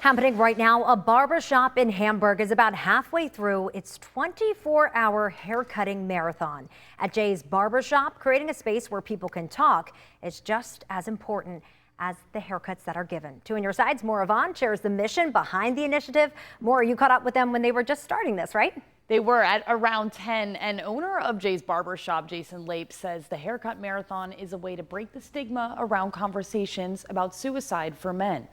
Happening right now, a barbershop in Hamburg is about halfway through its 24-hour haircutting marathon. At Jay's Barbershop, creating a space where people can talk is just as important as the haircuts that are given. Two on your sides, Maura Vaughn shares the mission behind the initiative. Maura, you caught up with them when they were just starting this, right? They were at around 10, and owner of Jay's Barbershop, Jason Lape, says the haircut marathon is a way to break the stigma around conversations about suicide for men.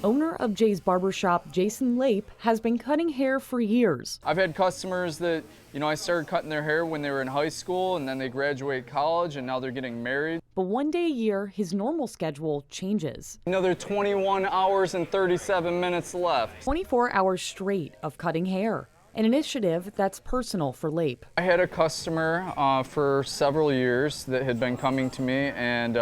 Owner of Jay's Barbershop, Jason Lape, has been cutting hair for years. I've had customers that, I started cutting their hair when they were in high school, and then they graduate college, and now they're getting married. But one day a year, his normal schedule changes. Another 21 hours and 37 minutes left. 24 hours straight of cutting hair. An initiative that's personal for Lape. I had a customer for several years that had been coming to me, and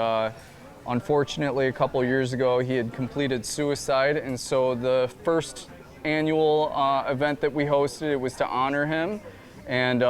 unfortunately, a couple years ago, he had completed suicide, and so the first annual event that we hosted, it was to honor him. And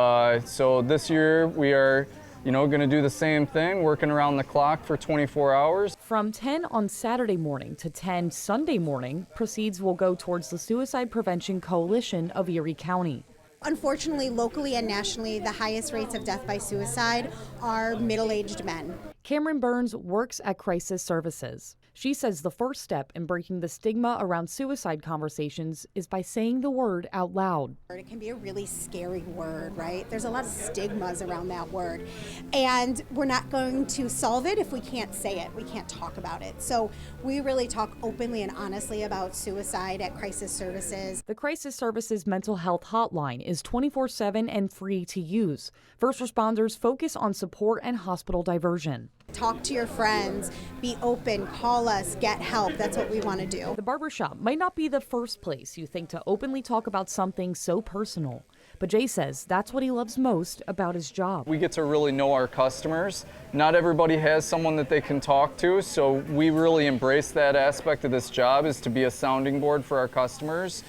so this year we are, going to do the same thing, working around the clock for 24 hours. From 10 on Saturday morning to 10 Sunday morning, proceeds will go towards the Suicide Prevention Coalition of Erie County. Unfortunately, locally and nationally, the highest rates of death by suicide are middle-aged men. Cameron Burns works at Crisis Services. She says the first step in breaking the stigma around suicide conversations is by saying the word out loud. It can be a really scary word, right? There's a lot of stigmas around that word. And we're not going to solve it if we can't say it. We can't talk about it. So we really talk openly and honestly about suicide at Crisis Services. The Crisis Services mental health hotline is 24/7 and free to use. First responders focus on support and hospital diversion. Talk to your friends, be open, call us, get help. That's what we want to do. The barbershop might not be the first place you think to openly talk about something so personal, but Jay says that's what he loves most about his job. We get to really know our customers. Not everybody has someone that they can talk to, so we really embrace that aspect of this job, is to be a sounding board for our customers.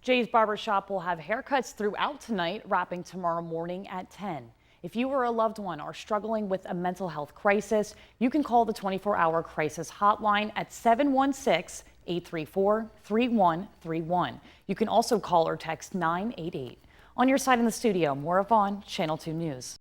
Jay's Barbershop will have haircuts throughout tonight, wrapping tomorrow morning at 10. If you or a loved one are struggling with a mental health crisis, you can call the 24-hour crisis hotline at 716-834-3131. You can also call or text 988. On your side in the studio, Maura Vaughn, Channel 2 News.